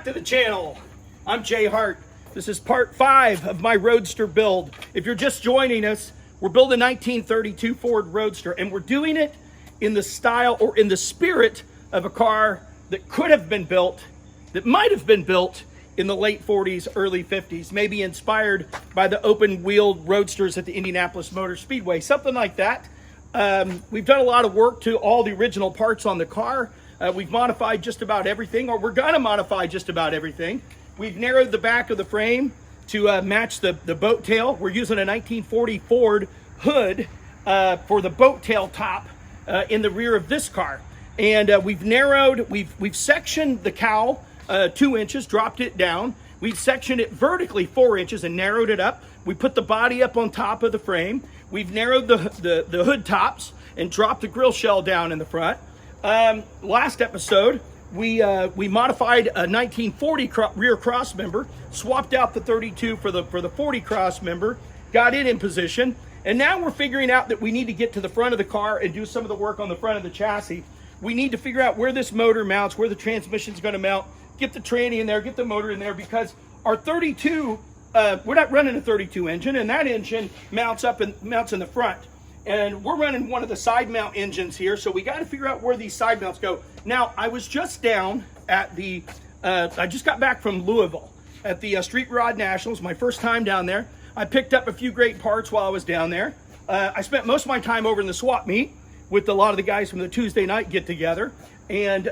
back to the channel. I'm Jay Hart. This is part 5 of my Roadster build. If you're just joining us, we're building a 1932 Ford Roadster, and we're doing it in the style or in the spirit of a car that could have been built, that might have been built in the late 40s, early 50s, maybe inspired by the open-wheeled Roadsters at the Indianapolis Motor Speedway, something like that. We've done a lot of work to all the original parts on the car. We've modified just about everything, or we're gonna modify just about everything. We've narrowed the back of the frame to match the boat tail. We're using a 1940 Ford hood for the boat tail top in the rear of this car. And we've sectioned the cowl 2 inches, dropped it down. We've sectioned it vertically 4 inches and narrowed it up. We put the body up on top of the frame. We've narrowed the hood tops and dropped the grill shell down in the front. Last episode, we modified a 1940 rear cross member, swapped out the 32 for the 40 cross member, got it in position, and now we're figuring out that we need to get to the front of the car and do some of the work on the front of the chassis. We need to figure out where this motor mounts, where the transmission's going to mount, get the tranny in there, get the motor in there, because our 32, we're not running a 32 engine, and that engine mounts in the front. And we're running one of the side mount engines here, so we got to figure out where these side mounts go. Now, I was just down at the, I just got back from Louisville at the Street Rod Nationals, my first time down there. I picked up a few great parts while I was down there. I spent most of my time over in the swap meet with a lot of the guys from the Tuesday night get together, and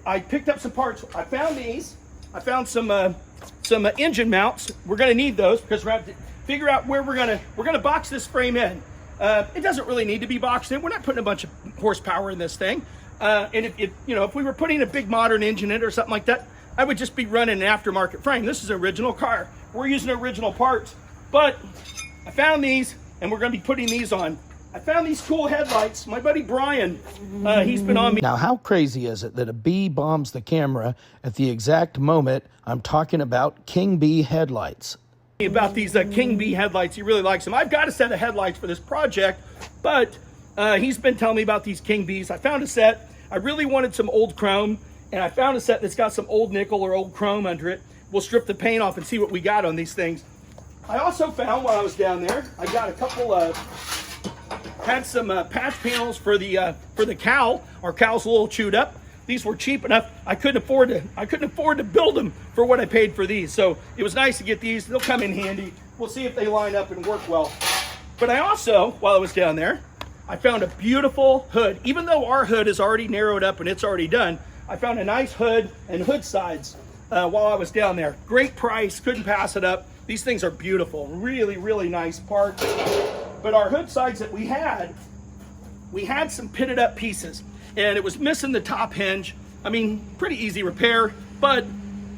I picked up some parts. I found these. I found some engine mounts. We're going to need those because we're going to have to figure out where we're going to box this frame in. It doesn't really need to be boxed in. We're not putting a bunch of horsepower in this thing. And if we were putting a big modern engine in it or something like that, I would just be running an aftermarket frame. This is an original car. We're using original parts. But I found these, and we're going to be putting these on. I found these cool headlights. My buddy Brian, he's been on me. Now, how crazy is it that a bee bombs the camera at the exact moment I'm talking about King Bee headlights? About these King Bee headlights. He really likes them. I've got a set of headlights for this project, but he's been telling me about these King Bees. I found a set. I really wanted some old chrome, and I found a set that's got some old nickel or old chrome under it. We'll strip the paint off and see what we got on these things. I also found while I was down there, I got a couple had some patch panels for the cowl. Our cowl's a little chewed up. These were cheap enough. I couldn't afford to build them for what I paid for these. So it was nice to get these. They'll come in handy. We'll see if they line up and work well. But I also, while I was down there, I found a beautiful hood. Even though our hood is already narrowed up and it's already done, I found a nice hood and hood sides while I was down there. Great price, couldn't pass it up. These things are beautiful, really, really nice parts. But our hood sides that we had some pitted up pieces, and it was missing the top hinge. I mean, pretty easy repair, but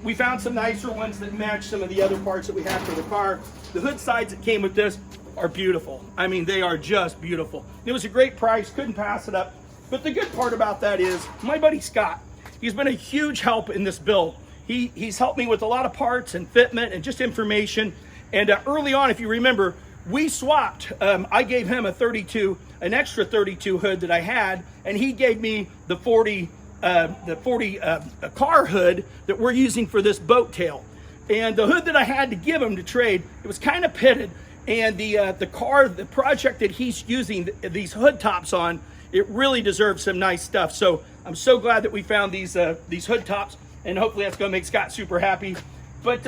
we found some nicer ones that match some of the other parts that we have for the car. The hood sides that came with this are beautiful. I mean, they are just beautiful. It was a great price, couldn't pass it up. But the good part about that is my buddy Scott, he's been a huge help in this build. He's helped me with a lot of parts and fitment and just information. And early on, if you remember, we swapped. I gave him an extra 32 hood that I had, and he gave me the 40 car hood that we're using for this boat tail. And the hood that I had to give him to trade, it was kind of pitted. And the project that he's using these hood tops on, it really deserves some nice stuff. So I'm so glad that we found these hood tops, and hopefully that's going to make Scott super happy. But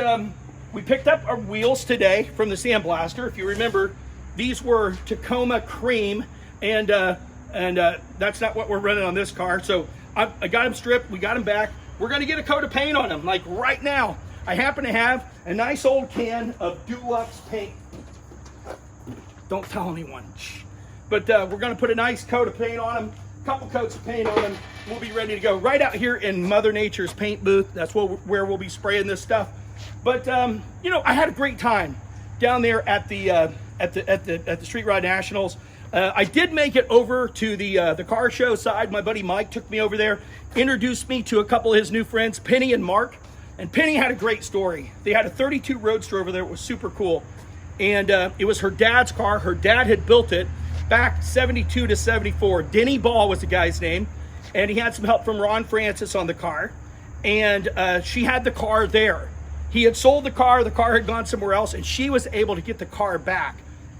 we picked up our wheels today from the sandblaster. If you remember, these were Tacoma cream, and that's not what we're running on this car. So I got them stripped. We got them back. We're going to get a coat of paint on them, like right now. I happen to have a nice old can of Dulux paint. Don't tell anyone. But we're going to put a nice coat of paint on them, a couple coats of paint on them. We'll be ready to go right out here in Mother Nature's paint booth. That's where we'll be spraying this stuff. But I had a great time down there at the Street Rod Nationals. I did make it over to the car show side. My buddy Mike took me over there, introduced me to a couple of his new friends, Penny and Mark. And Penny had a great story. They had a 32 Roadster over there. It was super cool. And it was her dad's car. Her dad had built it back 72 to 74. Denny Ball was the guy's name. And he had some help from Ron Francis on the car. and she had the car there. He had sold the car had gone somewhere else, and she was able to get the car back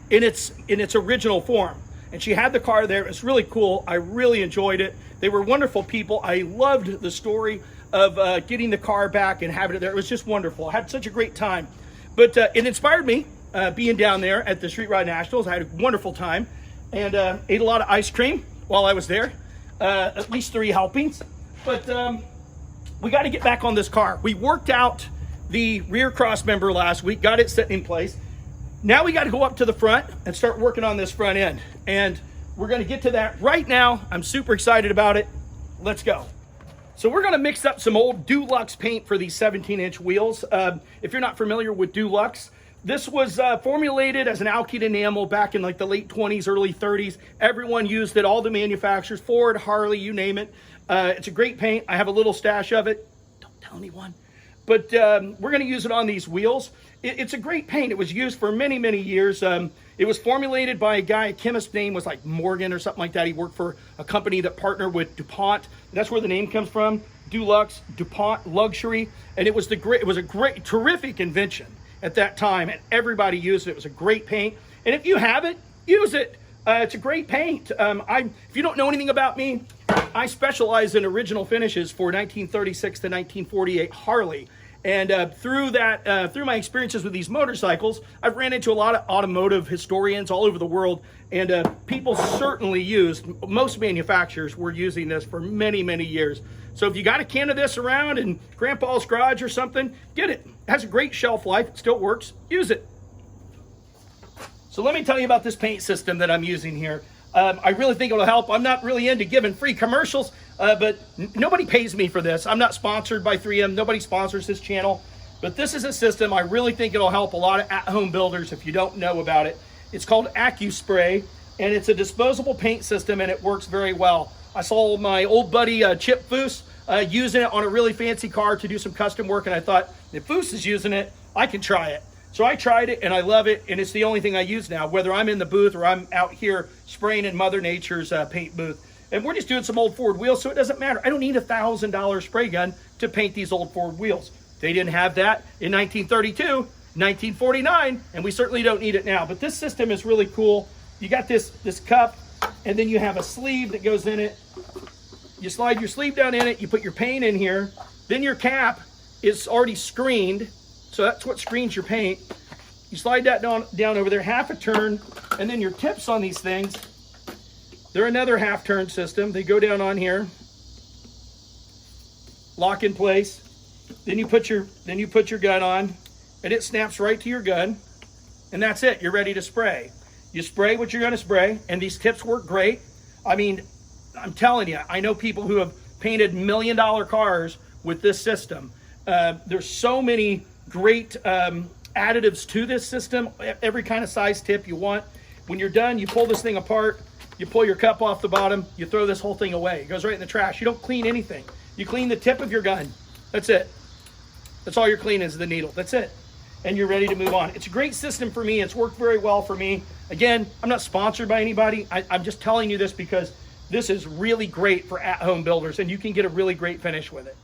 in its original form. And she had the car there. It was really cool. I really enjoyed it. They were wonderful people. I loved the story of getting the car back and having it there. It was just wonderful. I had such a great time. But it inspired me being down there at the Street Rod Nationals. I had a wonderful time and ate a lot of ice cream while I was there, at least 3 helpings. But we got to get back on this car. We worked out the rear cross member last week, got it set in place. Now we got to go up to the front and start working on this front end. And we're going to get to that right now. I'm super excited about it. Let's go. So we're going to mix up some old Dulux paint for these 17-inch wheels. If you're not familiar with Dulux, this was formulated as an alkyd enamel back in like the late 20s, early 30s. Everyone used it, all the manufacturers, Ford, Harley, you name it. It's a great paint. I have a little stash of it. Don't tell anyone. But we're going to use it on these wheels. It's a great paint. It was used for many, many years. It was formulated by a guy, a chemist's name was like Morgan or something like that. He worked for a company that partnered with DuPont. That's where the name comes from. Dulux, DuPont, luxury. And it was a great, terrific invention at that time. And everybody used it. It was a great paint. And if you have it, use it. It's a great paint. If you don't know anything about me, I specialize in original finishes for 1936 to 1948 Harley. And through my experiences with these motorcycles, I've ran into a lot of automotive historians all over the world, and people certainly most manufacturers were using this for many, many years. So if you got a can of this around in Grandpa's garage or something, get it. It has a great shelf life. It still works. Use it. So let me tell you about this paint system that I'm using here. I really think it'll help. I'm not really into giving free commercials, but nobody pays me for this. I'm not sponsored by 3M. Nobody sponsors this channel. But this is a system I really think it'll help a lot of at-home builders if you don't know about it. It's called AccuSpray, and it's a disposable paint system, and it works very well. I saw my old buddy Chip Foose using it on a really fancy car to do some custom work, and I thought, if Foose is using it, I can try it. So I tried it and I love it, and it's the only thing I use now, whether I'm in the booth or I'm out here spraying in Mother Nature's paint booth. And we're just doing some old Ford wheels, so it doesn't matter. I don't need a $1,000 spray gun to paint these old Ford wheels. They didn't have that in 1932, 1949, and we certainly don't need it now. But this system is really cool. You got this cup, and then you have a sleeve that goes in it. You slide your sleeve down in it, you put your paint in here, then your cap is already screened. So that's what screens your paint. You slide that down over there, half a turn, and then your tips on these things, they're another half turn system. They go down on here, lock in place. Then you put your gun on, and it snaps right to your gun, and that's it. You're ready to spray. You spray what you're going to spray, and these tips work great. I mean, I'm telling you, I know people who have painted $1 million cars with this system. There's so many great additives to this system, every kind of size tip you want. When you're done, you pull this thing apart, you pull your cup off the bottom, you throw this whole thing away. It goes right in the trash. You don't clean anything. You clean the tip of your gun. That's it. That's all you're cleaning is the needle. That's it. And you're ready to move on. It's a great system for me. It's worked very well for me. Again, I'm not sponsored by anybody. I'm just telling you this because this is really great for at-home builders, and you can get a really great finish with it.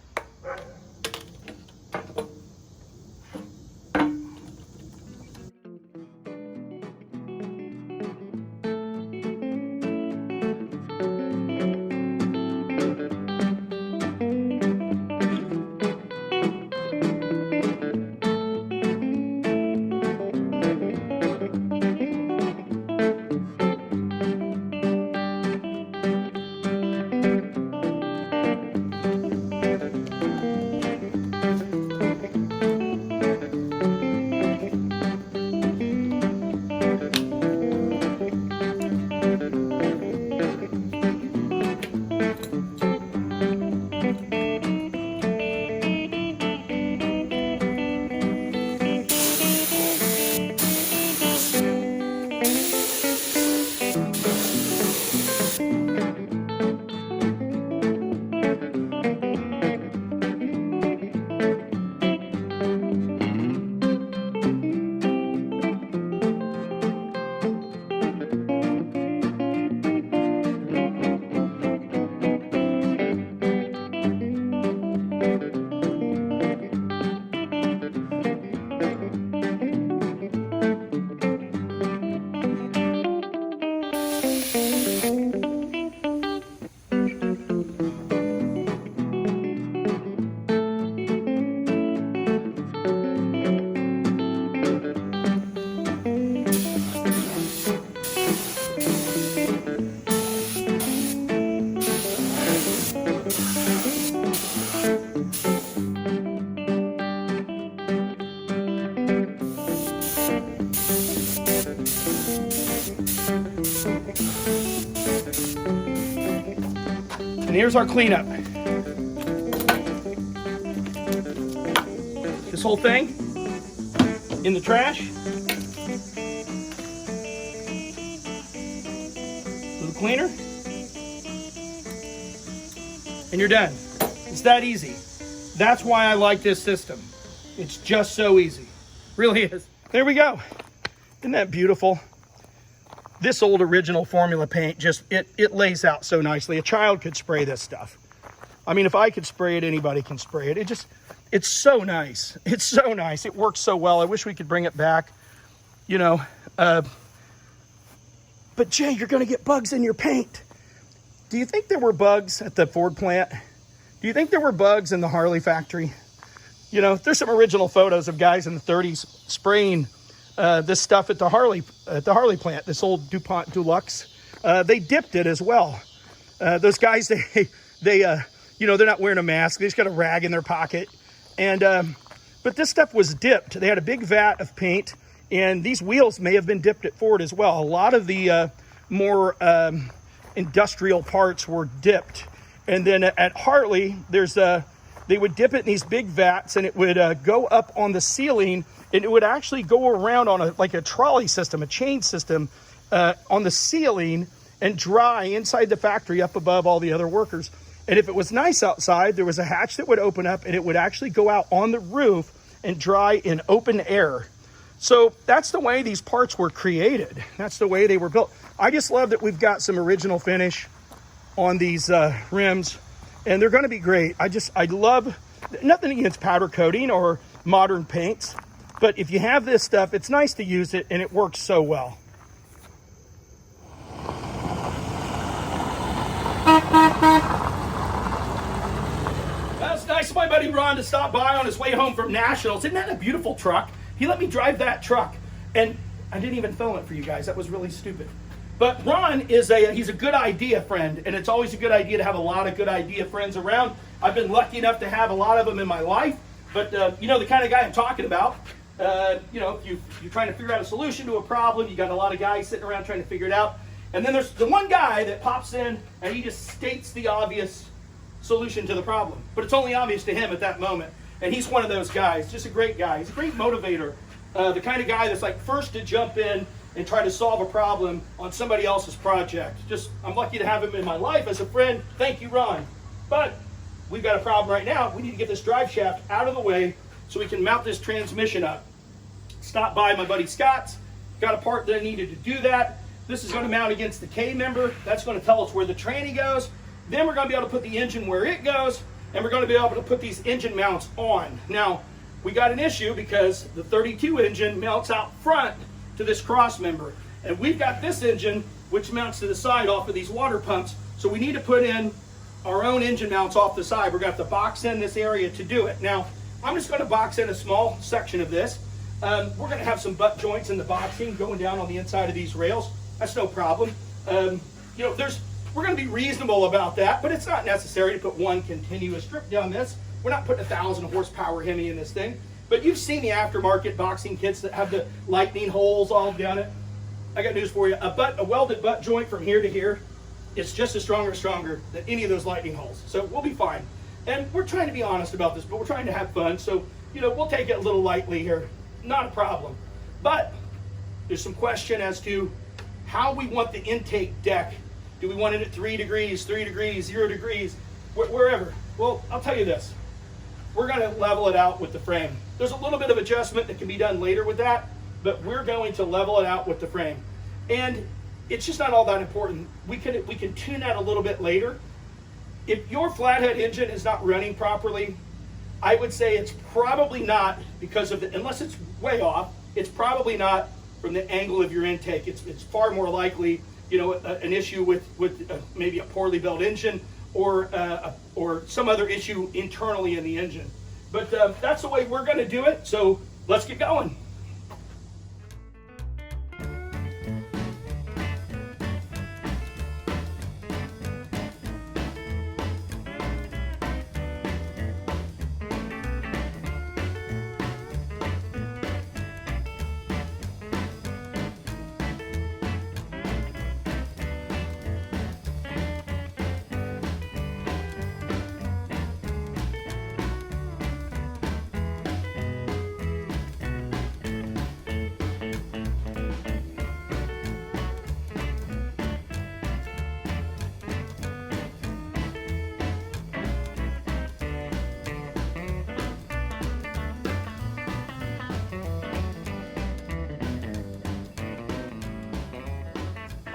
And here's our cleanup. This whole thing in the trash. Little cleaner. And you're done. It's that easy. That's why I like this system. It's just so easy. Really is. There we go. Isn't that beautiful? This old original formula paint just, it lays out so nicely. A child could spray this stuff. I mean, if I could spray it, anybody can spray it. It's so nice. It's so nice. It works so well. I wish we could bring it back, you know. But Jay, you're gonna get bugs in your paint. Do you think there were bugs at the Ford plant? Do you think there were bugs in the Harley factory? You know, there's some original photos of guys in the 30s spraying this stuff at the Harley plant, this old DuPont Dulux. They dipped it as well. Those guys, they you know, they're not wearing a mask. They just got a rag in their pocket. And but this stuff was dipped. They had a big vat of paint, and these wheels may have been dipped at Ford as well. A lot of the more industrial parts were dipped. And then at Harley, they would dip it in these big vats, and it would go up on the ceiling, and it would actually go around on like a trolley system, a chain system on the ceiling, and dry inside the factory up above all the other workers. And if it was nice outside, there was a hatch that would open up, and it would actually go out on the roof and dry in open air. So that's the way these parts were created. That's the way they were built. I just love that we've got some original finish on these rims, and they're going to be great. I love, nothing against powder coating or modern paints, but if you have this stuff, it's nice to use it, and it works so well. Well, it's nice of my buddy Ron to stop by on his way home from Nationals. Isn't that a beautiful truck? He let me drive that truck, and I didn't even film it for you guys. That was really stupid. But Ron he's a good idea friend, and it's always a good idea to have a lot of good idea friends around. I've been lucky enough to have a lot of them in my life, but you know the kind of guy I'm talking about. You know, you're trying to figure out a solution to a problem, you got a lot of guys sitting around trying to figure it out, and then there's the one guy that pops in and he just states the obvious solution to the problem, but it's only obvious to him at that moment. And he's one of those guys, just a great guy. He's a great motivator, the kind of guy that's like first to jump in and try to solve a problem on somebody else's project. I'm lucky to have him in my life as a friend. Thank you, Ron. But we've got a problem right now. We need to get this drive shaft out of the way so we can mount this transmission up. Stopped by my buddy Scott's, got a part that I needed to do that. This is going to mount against the K member. That's going to tell us where the tranny goes. Then we're going to be able to put the engine where it goes, and we're going to be able to put these engine mounts on. Now, we got an issue because the 32 engine mounts out front to this cross member, and we've got this engine which mounts to the side off of these water pumps, so we need to put in our own engine mounts off the side. We're going to have to box in this area to do it. Now, I'm just going to box in a small section of this. We're going to have some butt joints in the boxing going down on the inside of these rails. That's no problem. You know, we're going to be reasonable about that, but it's not necessary to put one continuous strip down this. We're not putting 1,000 horsepower Hemi in this thing. But you've seen the aftermarket boxing kits that have the lightning holes all down it. I got news for you. A welded butt joint from here to here, it's just as strong or stronger than any of those lightning holes. So we'll be fine. And we're trying to be honest about this, but we're trying to have fun. So, you know, we'll take it a little lightly here. Not a problem. But there's some question as to how we want the intake deck. Do we want it at 3 degrees, 3 degrees, 0 degrees, wherever? Well, I'll tell you this. We're going to level it out with the frame. There's a little bit of adjustment that can be done later with that, but we're going to level it out with the frame. And it's just not all that important. We can tune that a little bit later. If your flathead engine is not running properly, I would say it's probably not because of unless it's way off, it's probably not from the angle of your intake. It's far more likely, you know, an issue with maybe a poorly built engine, or some other issue internally in the engine. But that's the way we're going to do it, so let's get going.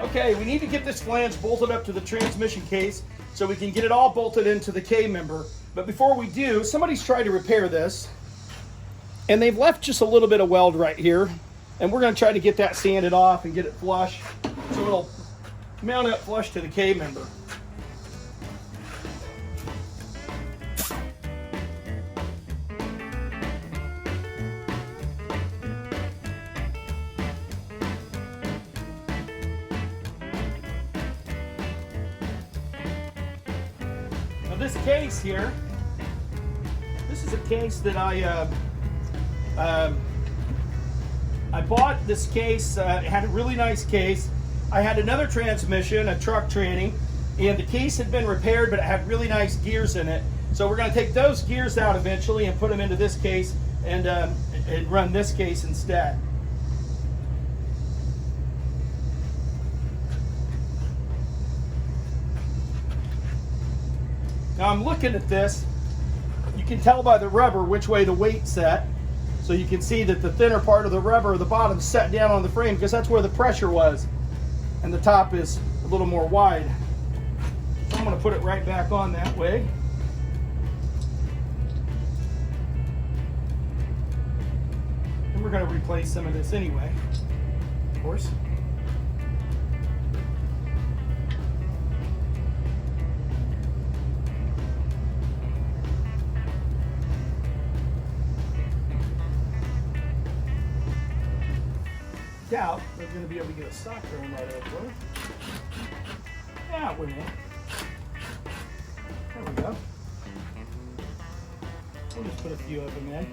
Okay, we need to get this flange bolted up to the transmission case so we can get it all bolted into the K-member. But before we do, somebody's tried to repair this, and they've left just a little bit of weld right here, and we're going to try to get that sanded off and get it flush so it'll mount up flush to the K-member. Now this case here, this is a case that I bought this case. It had a really nice case. I had another transmission, a truck tranny, and the case had been repaired, but it had really nice gears in it. So we're going to take those gears out eventually and put them into this case and run this case instead. Now I'm looking at this. You can tell by the rubber which way the weight's set. So you can see that the thinner part of the rubber, the bottom, set down on the frame because that's where the pressure was. And the top is a little more wide. So I'm going to put it right back on that way. And we're going to replace some of this anyway, of course. Doubt we're going to be able to get a sock thrown right over it. Yeah, it went in. There we go. We'll just put a few of them in.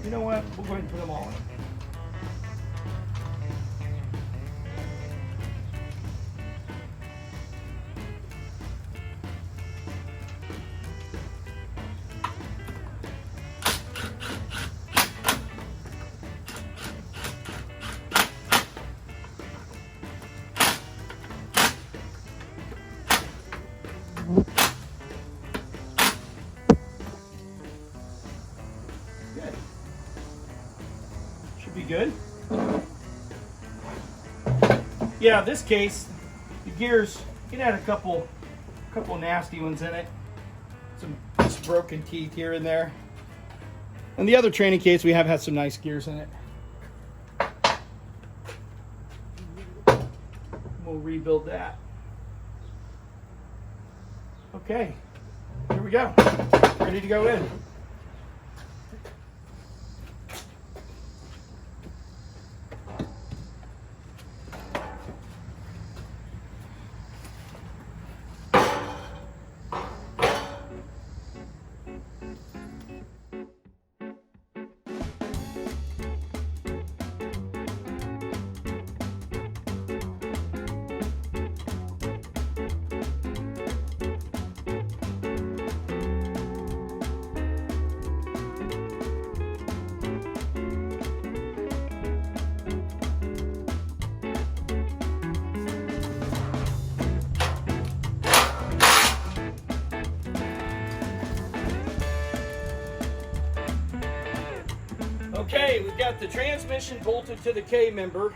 You know what? We'll go ahead and put them all in. Good. Should be good. Yeah, this case, the gears, it had a couple nasty ones in it. Some broken teeth here and there. And the other training case we have had some nice gears in it. We'll rebuild that. Okay, here we go. Ready to go in. Okay, we've got the transmission bolted to the K-member.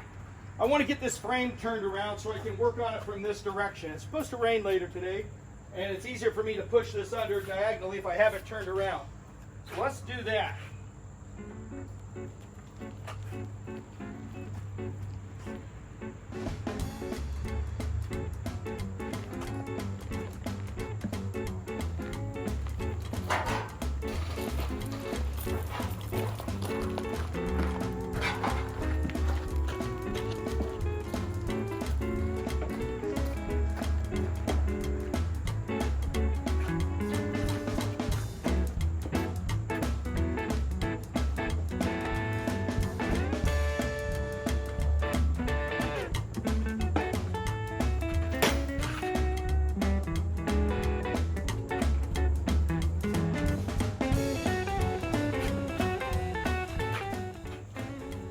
I want to get this frame turned around so I can work on it from this direction. It's supposed to rain later today, and it's easier for me to push this under diagonally if I have it turned around. So let's do that.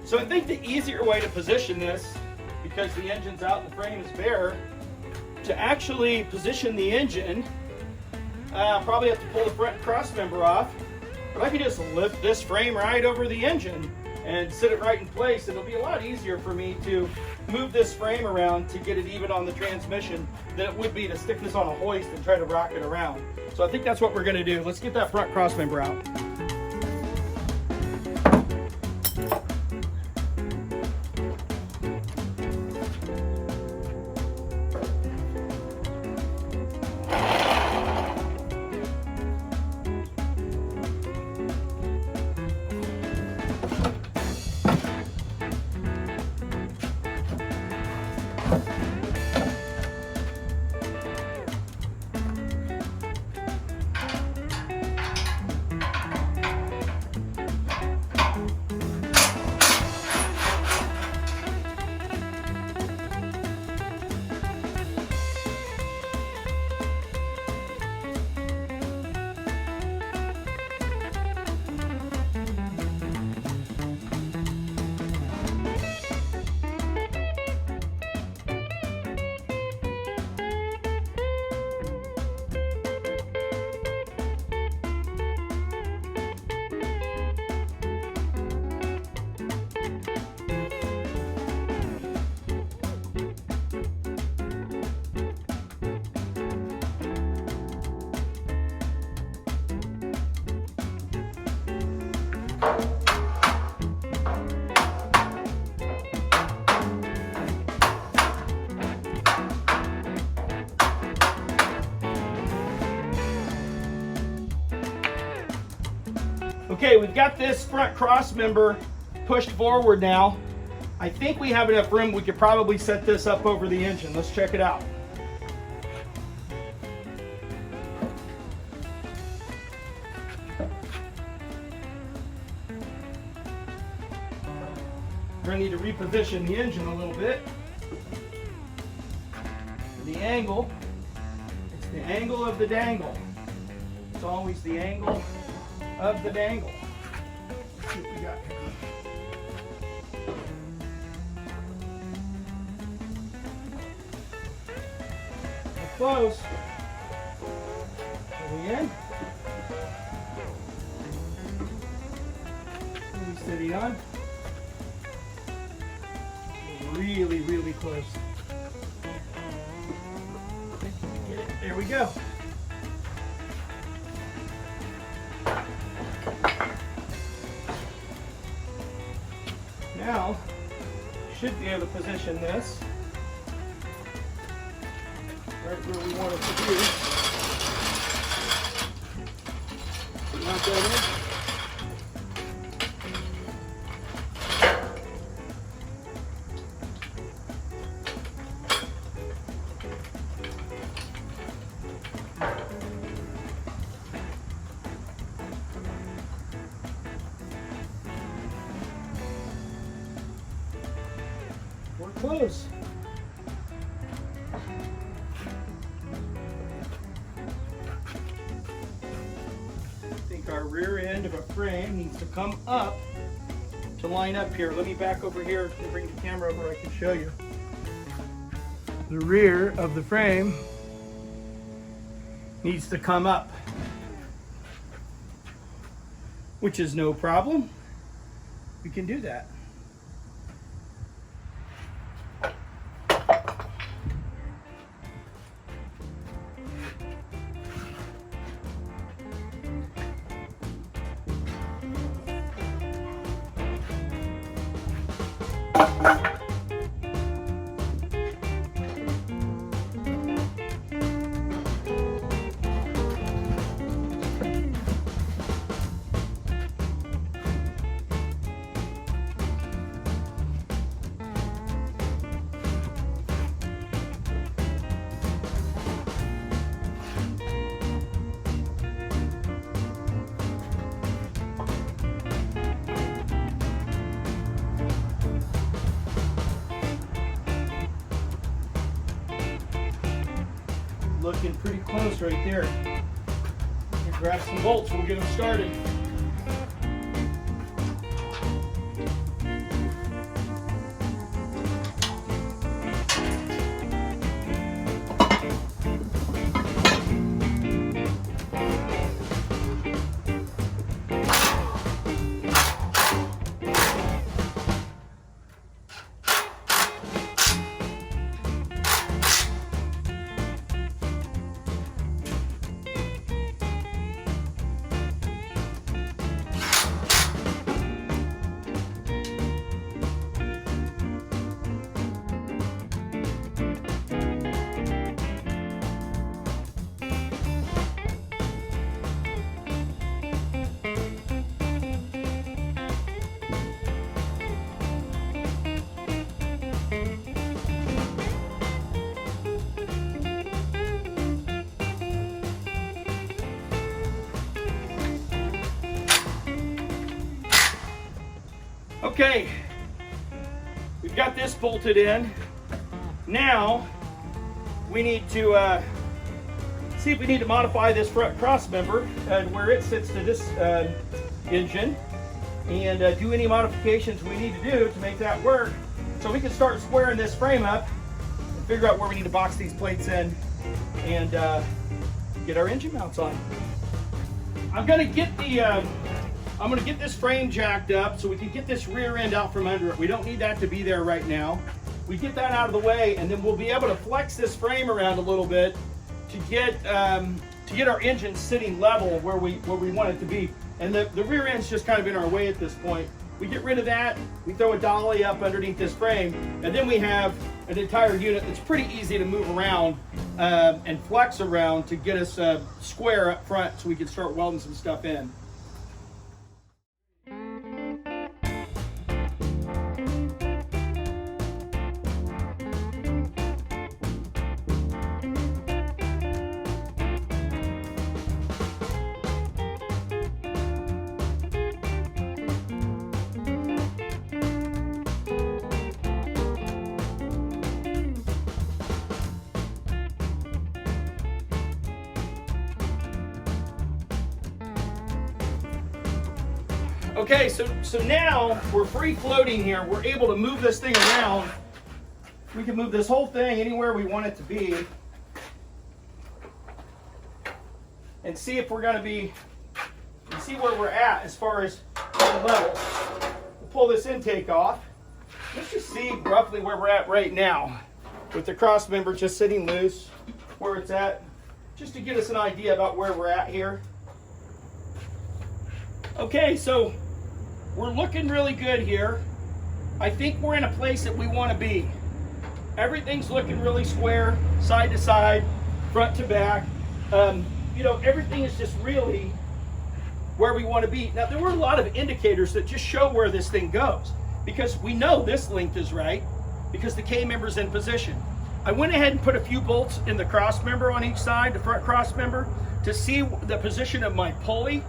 So I think the easier way to position this, because the engine's out and the frame is bare, to actually position the engine Probably have to pull the front cross member off, but I can just lift this frame right over the engine and sit it right in place. It'll be a lot easier for me to move this frame around to get it even on the transmission than it would be to stick this on a hoist and try to rock it around. So I think that's what we're gonna do. Let's get that front cross member out. Okay, we've got this front cross member pushed forward now. I think we have enough room. We could probably set this up over the engine. Let's check it out. We're going to need to reposition the engine a little bit. The angle, it's the angle of the dangle. It's always the angle of the dangle. Let's see what we got here. We're close. Are we in? Are we sitting on? We're really, really close. Get it. There we go. Now, should be able to position this right where we want it to be. Not that in. We're close. I think our rear end of a frame needs to come up to line up here. Let me back over here and bring the camera over. I can show you. The rear of the frame needs to come up, which is no problem. We can do that. Looking pretty close right there. Grab some bolts, we'll get them started. Okay, we've got this bolted in. Now we need to see if we need to modify this front cross member and where it sits to this engine, and do any modifications we need to do to make that work, so we can start squaring this frame up and figure out where we need to box these plates in and get our engine mounts on. I'm gonna get this frame jacked up so we can get this rear end out from under it. We don't need that to be there right now. We get that out of the way, and then we'll be able to flex this frame around a little bit to get our engine sitting level where we want it to be. And the rear end's just kind of in our way at this point. We get rid of that, we throw a dolly up underneath this frame, and then we have an entire unit that's pretty easy to move around and flex around to get us square up front so we can start welding some stuff in. Okay, so now we're free floating here. We're able to move this thing around. We can move this whole thing anywhere we want it to be, and see if we're going to be, and see where we're at as far as the level. We'll pull this intake off. Let's just see roughly where we're at right now with the cross member just sitting loose, where it's at, just to get us an idea about where we're at here. Okay, so we're looking really good here. I think we're in a place that we want to be. Everything's looking really square, side to side, front to back. You know, everything is just really where we want to be. Now, there were a lot of indicators that just show where this thing goes, because we know this length is right because the K-member's in position. I went ahead and put a few bolts in the cross member on each side, the front cross member, to see the position of my pulley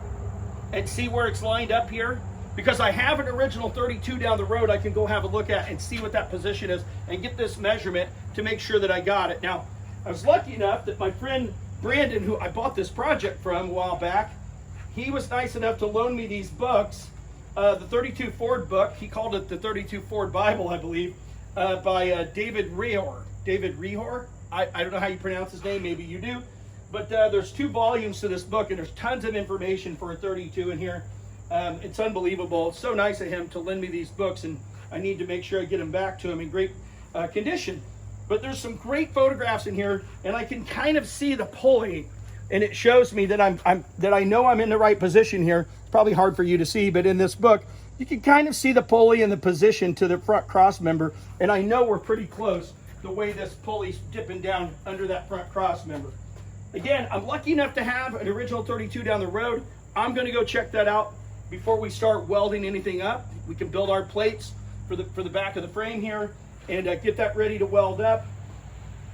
and see where it's lined up here. Because I have an original 32 down the road I can go have a look at and see what that position is and get this measurement to make sure that I got it. Now, I was lucky enough that my friend Brandon, who I bought this project from a while back, he was nice enough to loan me these books, the 32 Ford book. He called it the 32 Ford Bible, I believe, by David Rehor. David Rehor? I don't know how you pronounce his name, maybe you do. But there's 2 volumes to this book, and there's tons of information for a 32 in here. It's unbelievable. It's so nice of him to lend me these books, and I need to make sure I get them back to him in great condition. But there's some great photographs in here, and I can kind of see the pulley, and it shows me that I know I'm in the right position here. It's probably hard for you to see, but in this book, you can kind of see the pulley and the position to the front cross member, and I know we're pretty close the way this pulley's dipping down under that front cross member. Again, I'm lucky enough to have an original 32 down the road. I'm going to go check that out before we start welding anything up. We can build our plates for the back of the frame here and get that ready to weld up,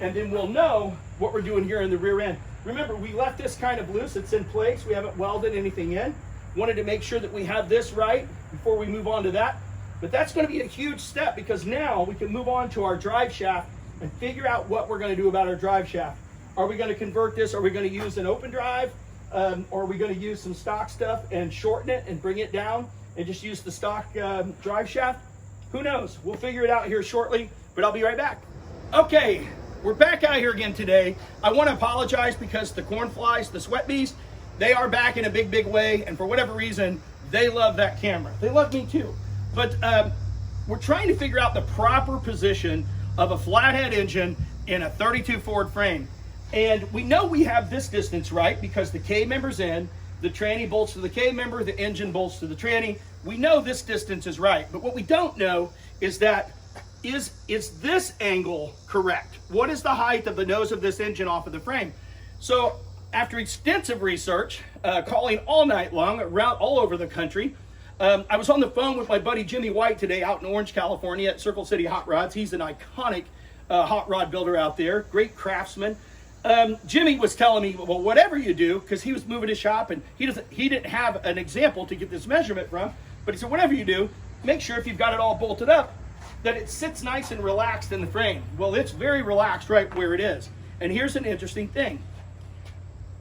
and then we'll know what we're doing here in the rear end. Remember, we left this kind of loose. It's in place. We haven't welded anything in. Wanted to make sure that we have this right before we move on to that. But that's going to be a huge step, because now we can move on to our drive shaft and figure out what we're going to do about our drive shaft. Are we going to convert this? Are we going to use an open drive? Or are we going to use some stock stuff and shorten it and bring it down and just use the stock drive shaft? Who knows? We'll figure it out here shortly, but I'll be right back. Okay, we're back out here again today. I want to apologize because the corn flies, the sweat bees, they are back in a big, big way, and for whatever reason, they love that camera. They love me too. But we're trying to figure out the proper position of a flathead engine in a 32 Ford frame. And we know we have this distance right because the K-member's in, the tranny bolts to the K-member, the engine bolts to the tranny. We know this distance is right, but what we don't know is that, is this angle correct? What is the height of the nose of this engine off of the frame? So after extensive research, calling all night long, around all over the country, I was on the phone with my buddy Jimmy White today out in Orange, California at Circle City Hot Rods. He's an iconic hot rod builder out there, great craftsman. Jimmy was telling me, well, whatever you do, because he was moving his shop and he didn't have an example to get this measurement from, but he said, whatever you do, make sure if you've got it all bolted up that it sits nice and relaxed in the frame. Well, it's very relaxed right where it is. And here's an interesting thing.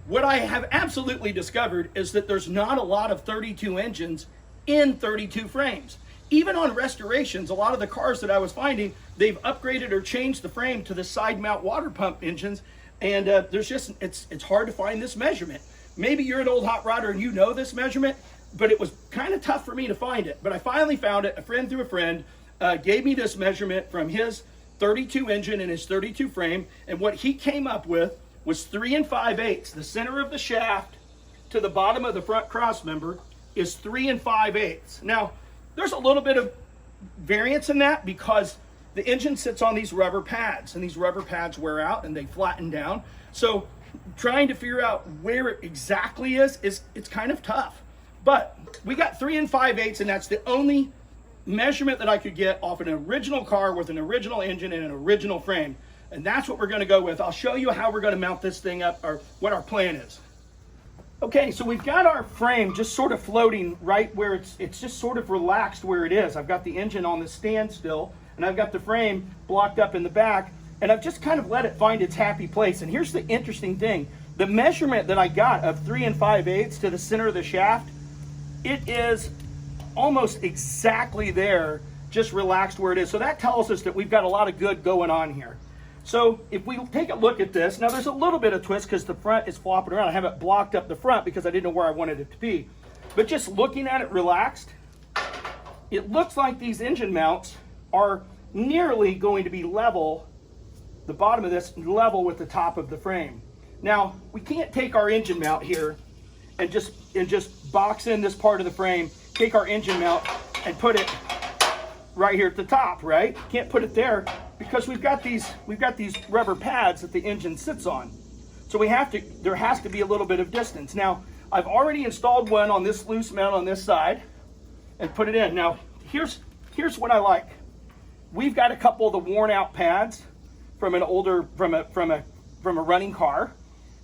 What I have absolutely discovered is that there's not a lot of 32 engines in 32 frames. Even on restorations, a lot of the cars that I was finding, they've upgraded or changed the frame to the side mount water pump engines, and there's just, it's hard to find this measurement. Maybe you're an old hot rodder and you know this measurement, but it was kind of tough for me to find it. But I finally found it. A friend through a friend gave me this measurement from his 32 engine and his 32 frame, and what he came up with was 3 5/8. The center of the shaft to the bottom of the front cross member is 3 5/8. Now, there's a little bit of variance in that because the engine sits on these rubber pads, and these rubber pads wear out and they flatten down. So trying to figure out where it exactly is it's kind of tough. But we got 3 5/8, and that's the only measurement that I could get off an original car with an original engine and an original frame. And that's what we're going to go with. I'll show you how we're going to mount this thing up, or what our plan is. Okay, so we've got our frame just sort of floating right where it's just sort of relaxed where it is. I've got the engine on the stand still, and I've got the frame blocked up in the back, and I've just kind of let it find its happy place. And here's the interesting thing. The measurement that I got of 3 5/8 to the center of the shaft, it is almost exactly there, just relaxed where it is. So that tells us that we've got a lot of good going on here. So if we take a look at this, now there's a little bit of twist because the front is flopping around. I have it blocked up the front because I didn't know where I wanted it to be. But just looking at it relaxed, it looks like these engine mounts are nearly going to be level, the bottom of this level with the top of the frame. Now, we can't take our engine mount here and just box in this part of the frame, take our engine mount and put it right here at the top, right? Can't put it there because we've got these rubber pads that the engine sits on. So there has to be a little bit of distance. Now, I've already installed one on this loose mount on this side and put it in. Now, here's what I like. We've got a couple of the worn out pads from an older, from a running car.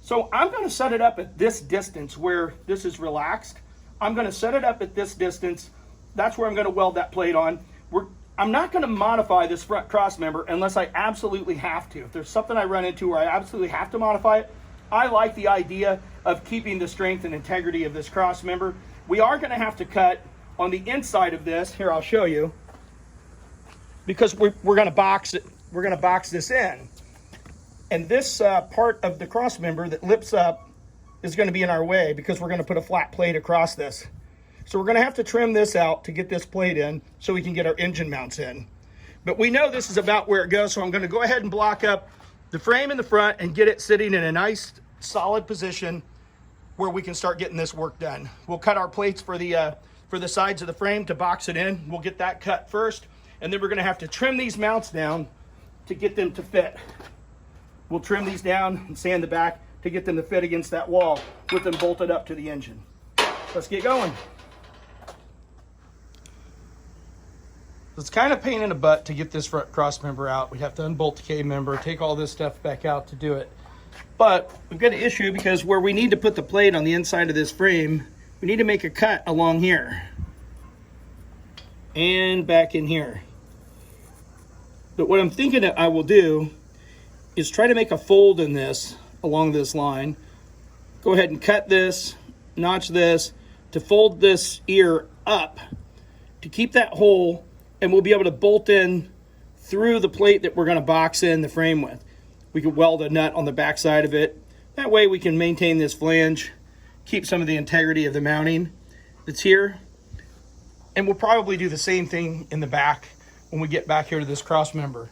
So I'm going to set it up at this distance where this is relaxed. I'm going to set it up at this distance. That's where I'm going to weld that plate on. I'm not going to modify this front cross member unless I absolutely have to. If there's something I run into where I absolutely have to modify it, I like the idea of keeping the strength and integrity of this cross member. We are going to have to cut on the inside of this. Here, I'll show you. Because we're going to box it. We're going to box this in. And this part of the cross member that lips up is going to be in our way because we're going to put a flat plate across this. So we're going to have to trim this out to get this plate in so we can get our engine mounts in. But we know this is about where it goes, so I'm going to go ahead and block up the frame in the front and get it sitting in a nice solid position where we can start getting this work done. We'll cut our plates for the sides of the frame to box it in. We'll get that cut first, and then we're going to have to trim these mounts down to get them to fit. We'll trim these down and sand the back to get them to fit against that wall with them bolted up to the engine. Let's get going. It's kind of a pain in the butt to get this front cross member out. We'd have to unbolt the K member, take all this stuff back out to do it. But we've got an issue because where we need to put the plate on the inside of this frame, we need to make a cut along here and back in here. But what I'm thinking that I will do is try to make a fold in this along this line. Go ahead and cut this, notch this, to fold this ear up to keep that hole, and we'll be able to bolt in through the plate that we're going to box in the frame with. We can weld a nut on the back side of it. That way we can maintain this flange, keep some of the integrity of the mounting that's here. And we'll probably do the same thing in the back when we get back here to this cross member.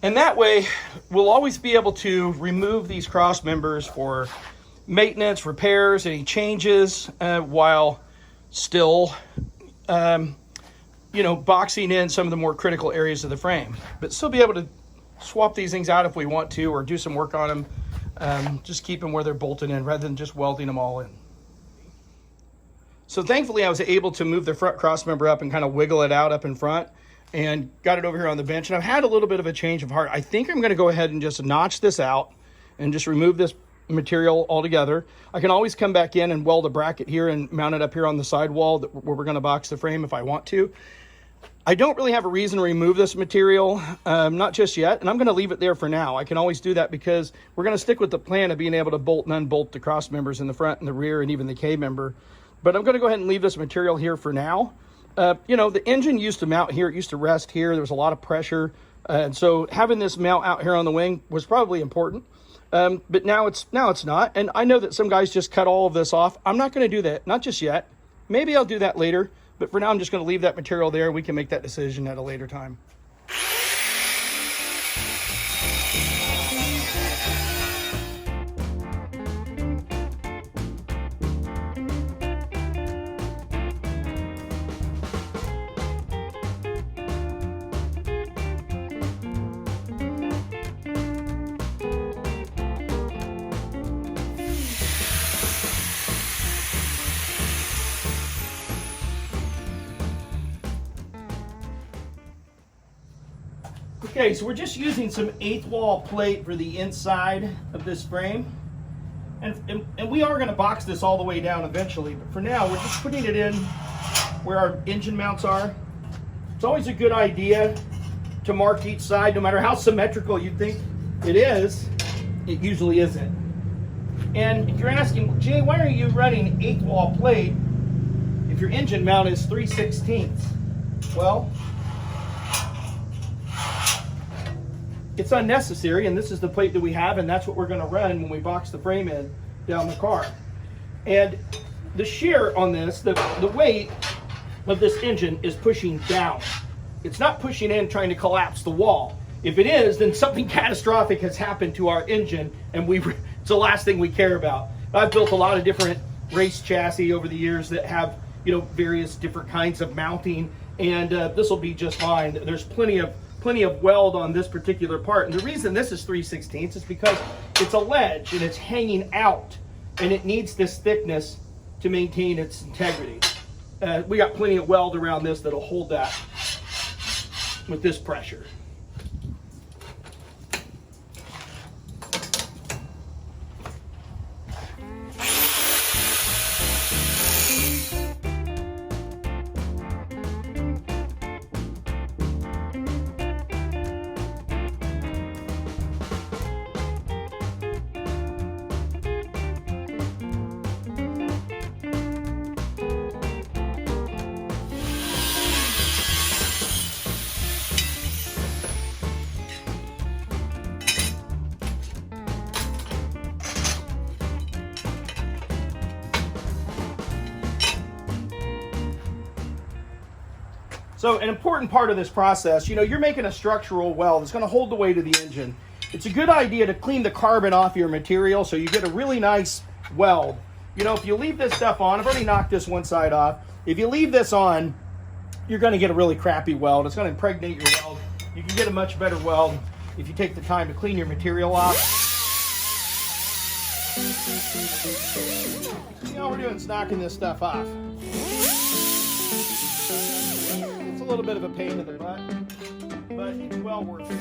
And that way we'll always be able to remove these cross members for maintenance, repairs, any changes, while still boxing in some of the more critical areas of the frame, but still be able to swap these things out if we want to, or do some work on them. Just keep them where they're bolted in rather than just welding them all in. So thankfully I was able to move the front cross member up and kind of wiggle it out up in front and got it over here on the bench. And I've had a little bit of a change of heart. I think I'm going to go ahead and just notch this out and just remove this material altogether. I can always come back in and weld a bracket here and mount it up here on the sidewall where we're going to box the frame if I want to. I don't really have a reason to remove this material, not just yet, and I'm going to leave it there for now. I can always do that because we're going to stick with the plan of being able to bolt and unbolt the cross members in the front and the rear and even the K member. But I'm going to go ahead and leave this material here for now. You know, the engine used to mount here. It used to rest here. There was a lot of pressure. And so having this mount out here on the wing was probably important. But now it's not. And I know that some guys just cut all of this off. I'm not going to do that. Not just yet. Maybe I'll do that later. But for now, I'm just going to leave that material there. We can make that decision at a later time. Okay, so we're just using some 1/8 wall plate for the inside of this frame. And we are going to box this all the way down eventually, but for now we're just putting it in where our engine mounts are. It's always a good idea to mark each side, no matter how symmetrical you think it is, it usually isn't. And if you're asking, Jay, why are you running 1/8 wall plate if your engine mount is 3/16? Well, it's unnecessary, and this is the plate that we have, and that's what we're going to run when we box the frame in down the car. And the shear on this, the weight of this engine is pushing down. It's not pushing in trying to collapse the wall. If it is, then something catastrophic has happened to our engine, and it's the last thing we care about. I've built a lot of different race chassis over the years that have, you know, various different kinds of mounting, and this will be just fine. There's plenty of weld on this particular part, and the reason this is 3/16 is because it's a ledge and it's hanging out, and it needs this thickness to maintain its integrity. We got plenty of weld around this that'll hold that with this pressure. So an important part of this process, you know, you're making a structural weld. It's going to hold the weight of the engine. It's a good idea to clean the carbon off your material so you get a really nice weld. You know, if you leave this stuff on, I've already knocked this one side off. If you leave this on, you're going to get a really crappy weld. It's going to impregnate your weld. You can get a much better weld if you take the time to clean your material off. See, all we're doing is knocking this stuff off. It's a little bit of a pain in the butt, but it's well worth it.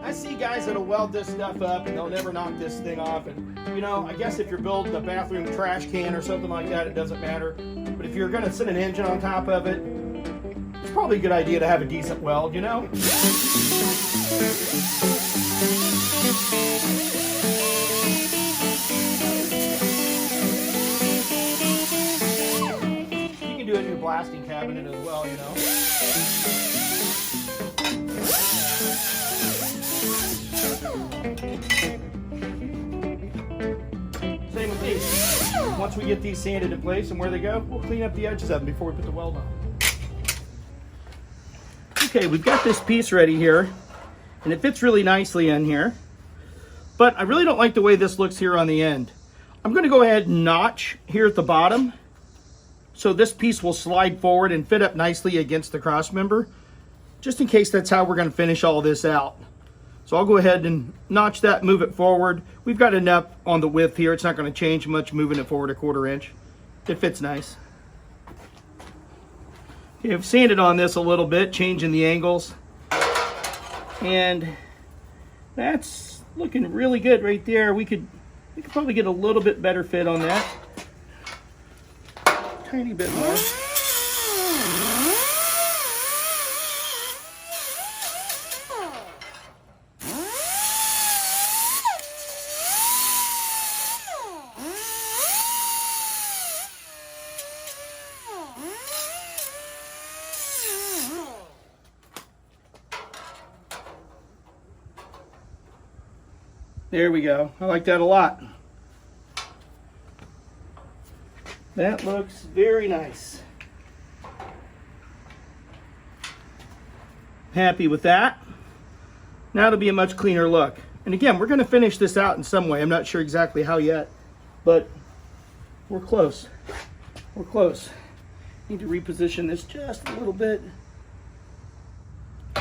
I see guys that'll weld this stuff up and they'll never knock this thing off, and you know, I guess if you're building a bathroom trash can or something like that, it doesn't matter. But if you're going to sit an engine on top of it, it's probably a good idea to have a decent weld, you know? You can do it in your blasting cabinet as well, you know? Same with these. Once we get these sanded in place and where they go, we'll clean up the edges of them before we put the weld on. Okay, we've got this piece ready here, and it fits really nicely in here, but I really don't like the way this looks here on the end. I'm going to go ahead and notch here at the bottom so this piece will slide forward and fit up nicely against the cross member, just in case that's how we're going to finish all this out. So I'll go ahead and notch that, move it forward. We've got enough on the width here. It's not going to change much moving it forward 1/4 inch. It fits nice. Okay, I've sanded on this a little bit, changing the angles. And that's looking really good right there. We could probably get a little bit better fit on that. Tiny bit more. There we go. I like that a lot. That looks very nice. Happy with that. Now it'll be a much cleaner look. And again, we're going to finish this out in some way. I'm not sure exactly how yet, but we're close. We're close. Need to reposition this just a little bit.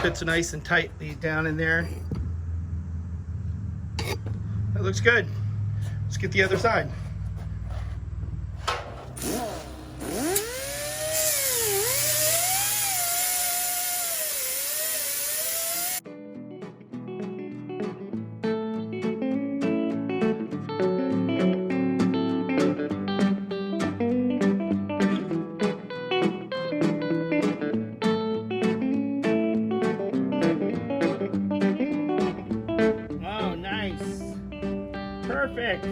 Fits nice and tightly down in there. That looks good. Let's get the other side. Perfect.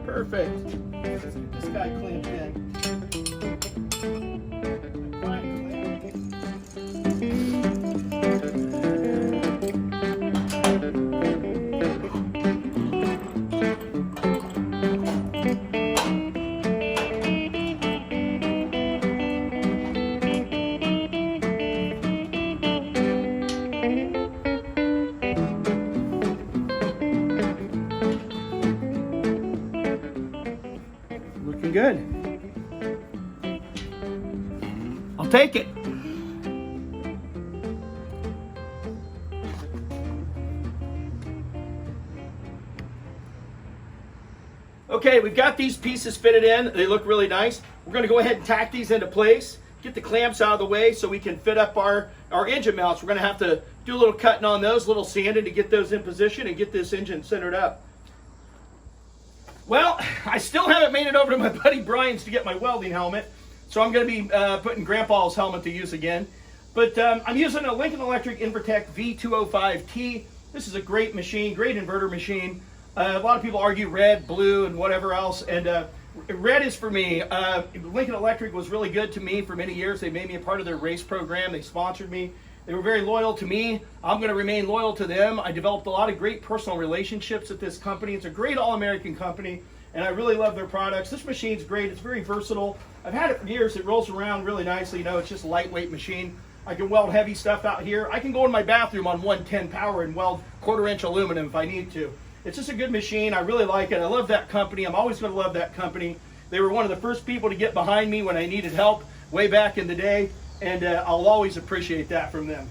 Perfect. Let's get this guy clamped in. Looking good. I'll take it. Okay, we've got these pieces fitted in. They look really nice. We're going to go ahead and tack these into place, get the clamps out of the way so we can fit up our engine mounts. We're going to have to do a little cutting on those, a little sanding to get those in position and get this engine centered up. Well, I still haven't made it over to my buddy Brian's to get my welding helmet, so I'm going to be putting Grandpa's helmet to use again. But I'm using a Lincoln Electric Invertech V205T. This is a great machine, great inverter machine. A lot of people argue red, blue, and whatever else, and red is for me. Lincoln Electric was really good to me for many years. They made me a part of their race program. They sponsored me. They were very loyal to me. I'm going to remain loyal to them. I developed a lot of great personal relationships at this company. It's a great all-American company, and I really love their products. This machine's great. It's very versatile. I've had it for years. It rolls around really nicely. You know, it's just a lightweight machine. I can weld heavy stuff out here. I can go in my bathroom on 110 power and weld 1/4-inch aluminum if I need to. It's just a good machine. I really like it. I love that company. I'm always going to love that company. They were one of the first people to get behind me when I needed help way back in the day, and I'll always appreciate that from them.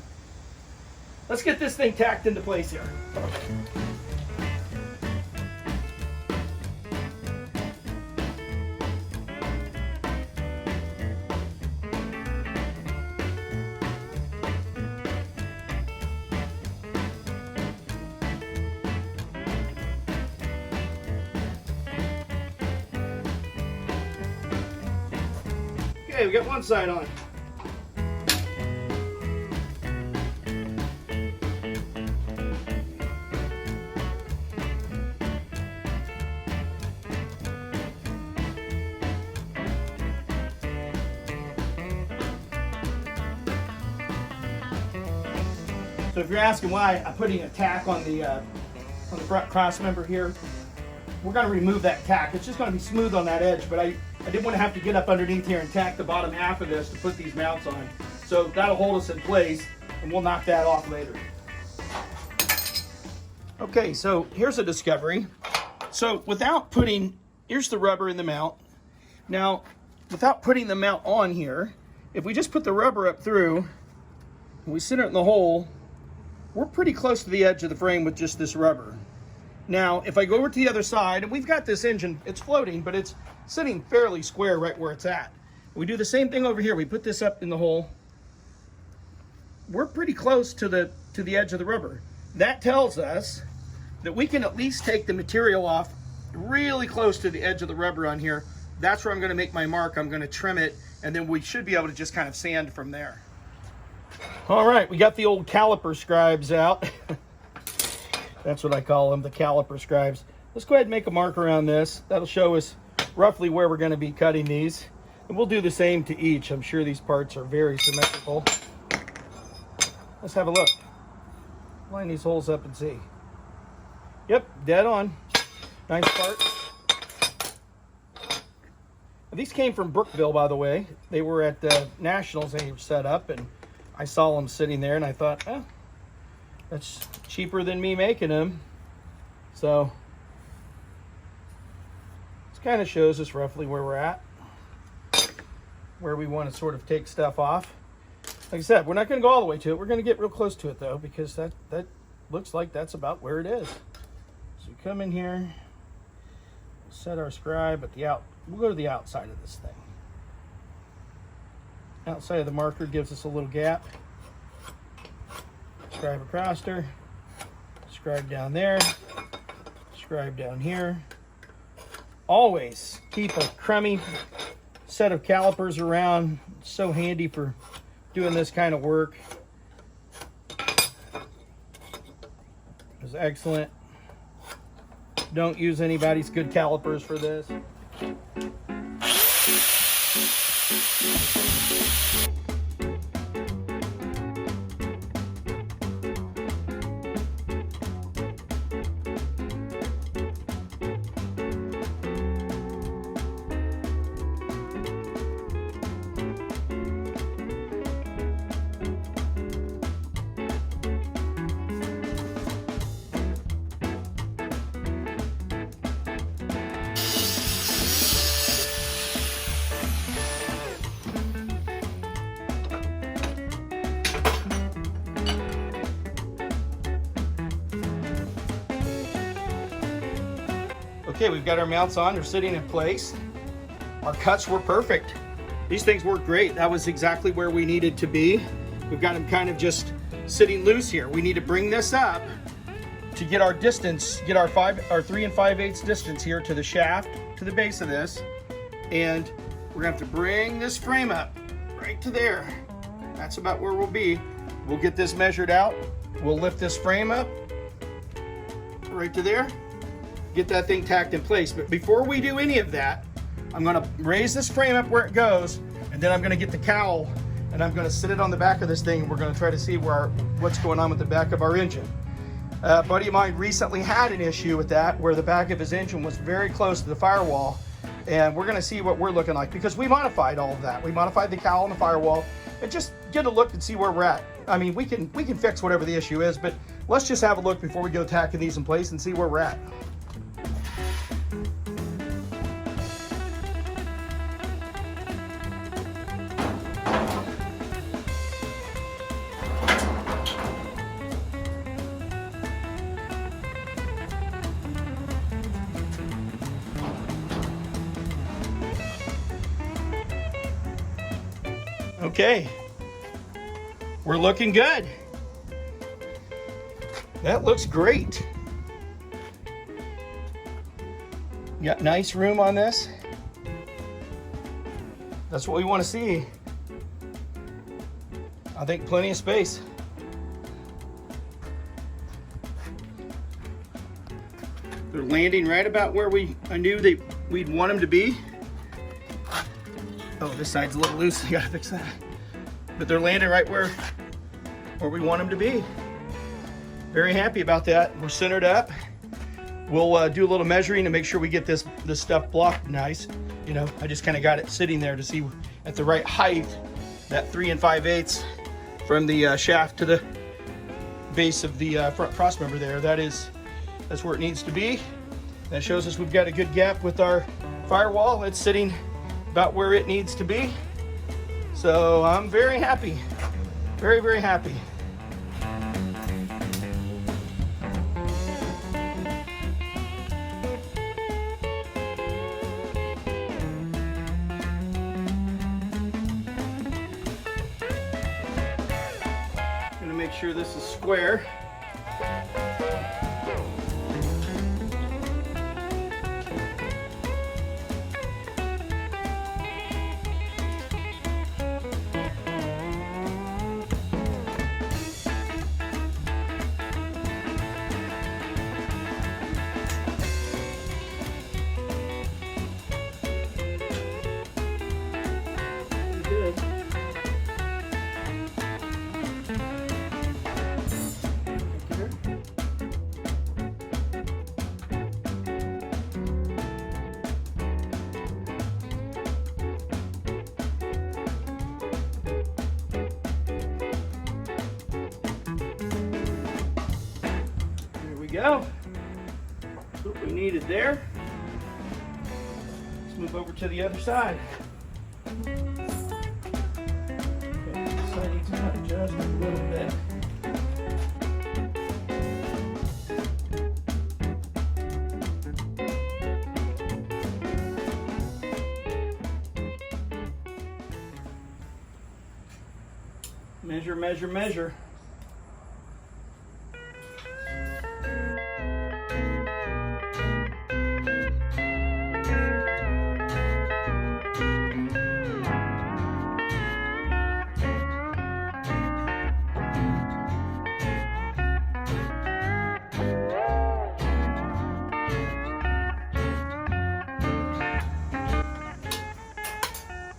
Let's get this thing tacked into place here. Okay, we got one side on. So if you're asking why I'm putting a tack on the front cross member here, we're going to remove that tack. It's just going to be smooth on that edge, but I didn't want to have to get up underneath here and tack the bottom half of this to put these mounts on. So that'll hold us in place, and we'll knock that off later. Okay, so here's a discovery. So here's the rubber in the mount. Now, without putting the mount on here, if we just put the rubber up through, and we center it in the hole, we're pretty close to the edge of the frame with just this rubber. Now, if I go over to the other side, and we've got this engine, it's floating, but it's sitting fairly square right where it's at. We do the same thing over here. We put this up in the hole. We're pretty close to the edge of the rubber. That tells us that we can at least take the material off really close to the edge of the rubber on here. That's where I'm going to make my mark. I'm going to trim it, and then we should be able to just kind of sand from there. All right, we got the old caliper scribes out. That's what I call them, the caliper scribes. Let's go ahead and make a mark around this. That'll show us roughly where we're going to be cutting these. And we'll do the same to each. I'm sure these parts are very symmetrical. Let's have a look. Line these holes up and see. Yep, dead on. Nice parts. These came from Brookville, by the way. They were at Nationals. They were set up, and I saw them sitting there, and I thought, oh, that's cheaper than me making them. So this kind of shows us roughly where we're at, where we want to sort of take stuff off. Like I said, we're not going to go all the way to it. We're going to get real close to it, though, because that looks like that's about where it is. So we come in here, set our scribe at the we'll go to the outside of this thing. Outside of the marker gives us a little gap. Scribe across her, scribe down there, scribe down here. Always keep a crummy set of calipers around. It's so handy for doing this kind of work. It's excellent. Don't use anybody's good calipers for this. Okay, we've got our mounts on, they're sitting in place. Our cuts were perfect. These things worked great. That was exactly where we needed to be. We've got them kind of just sitting loose here. We need to bring this up to get our distance, get our 3 5/8 distance here to the shaft, to the base of this. And we're gonna have to bring this frame up right to there. That's about where we'll be. We'll get this measured out. We'll lift this frame up right to there. Get that thing tacked in place. But before we do any of that, I'm gonna raise this frame up where it goes, and then I'm gonna get the cowl and I'm gonna sit it on the back of this thing, and we're gonna try to see what's going on with the back of our engine. A buddy of mine recently had an issue with that, where the back of his engine was very close to the firewall, and we're gonna see what we're looking like, because we modified all of that. We modified the cowl and the firewall, and just get a look and see where we're at. I mean, we can fix whatever the issue is, but let's just have a look before we go tacking these in place and see where we're at. Okay, we're looking good. That looks great. Got nice room on this. That's what we want to see. I think plenty of space. They're landing right about where I knew we'd want them to be. Oh, this side's a little loose. I gotta fix that. But they're landing right where we want them to be. Very happy about that. We're centered up. We'll do a little measuring to make sure we get this stuff blocked nice. You know, I just kind of got it sitting there to see at the right height, that 3 5/8 from the shaft to the base of the front cross member there. That's where it needs to be. That shows us we've got a good gap with our firewall. It's sitting about where it needs to be. So I'm very happy, very, very happy. make sure this is square. Go. That's what we needed there. Let's move over to the other side. Okay, this side needs to adjust a little bit. Measure, measure, measure.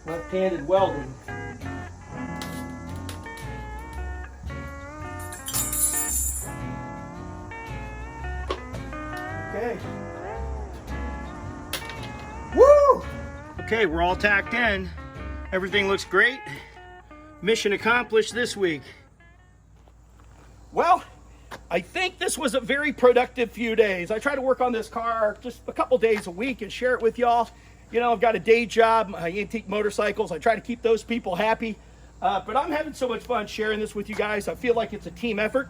Left-handed welding. Okay. Woo! Okay, we're all tacked in. Everything looks great. Mission accomplished this week. Well, I think this was a very productive few days. I try to work on this car just a couple days a week and share it with y'all. You know, I've got a day job, antique motorcycles. I try to keep those people happy. But I'm having so much fun sharing this with you guys. I feel like it's a team effort.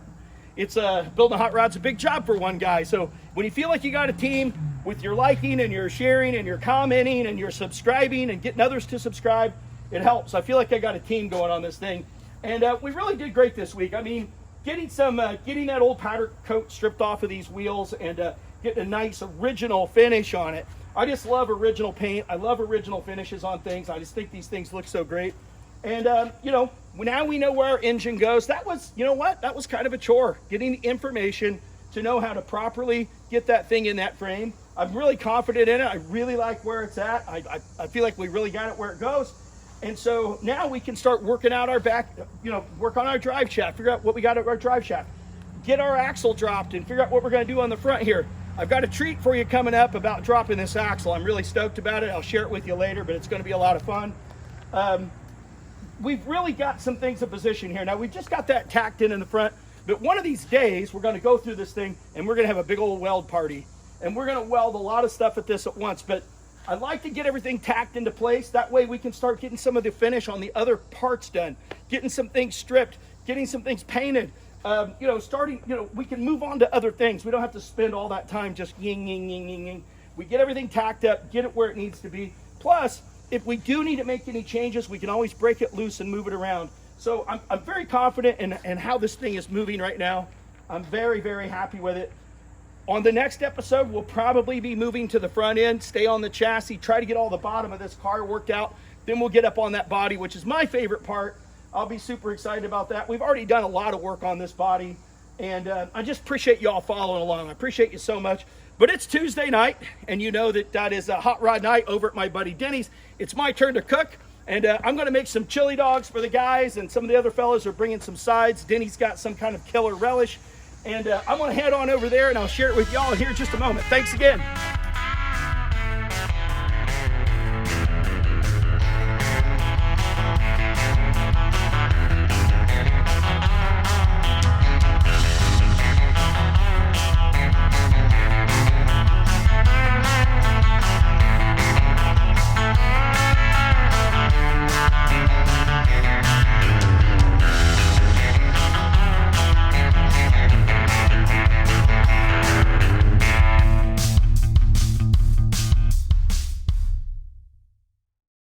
It's building a hot rod's a big job for one guy. So when you feel like you got a team with your liking and your sharing and your commenting and your subscribing and getting others to subscribe, it helps. I feel like I got a team going on this thing. And we really did great this week. I mean, getting that old powder coat stripped off of these wheels and getting a nice original finish on it. I just love original paint. I love original finishes on things. I just think these things look so great. And, you know, now we know where our engine goes. That was, you know what? That was kind of a chore, getting the information to know how to properly get that thing in that frame. I'm really confident in it. I really like where it's at. I feel like we really got it where it goes. And so now we can start working out our back, you know, work on our drive shaft, figure out what we got at our drive shaft, get our axle dropped and figure out what we're going to do on the front here. I've got a treat for you coming up about dropping this axle. I'm really stoked about it. I'll share it with you later, but it's going to be a lot of fun. We've really got some things in position here. Now, we've just got that tacked in the front, but one of these days, we're going to go through this thing, and we're going to have a big old weld party. And we're going to weld a lot of stuff at this at once, but I'd like to get everything tacked into place. That way we can start getting some of the finish on the other parts done, getting some things stripped, getting some things painted. You know, we can move on to other things. We don't have to spend all that time just ying, ying, ying, ying, ying. We get everything tacked up, get it where it needs to be. Plus, if we do need to make any changes, we can always break it loose and move it around. So I'm very confident in how this thing is moving right now. I'm very, very happy with it. On the next episode, we'll probably be moving to the front end, stay on the chassis, try to get all the bottom of this car worked out. Then we'll get up on that body, which is my favorite part. I'll be super excited about that. We've already done a lot of work on this body, and I just appreciate y'all following along. I appreciate you so much. But it's Tuesday night, and you know that is a hot rod night over at my buddy Denny's. It's my turn to cook, and I'm going to make some chili dogs for the guys, and some of the other fellas are bringing some sides. Denny's got some kind of killer relish, and I'm going to head on over there, and I'll share it with y'all here in just a moment. Thanks again.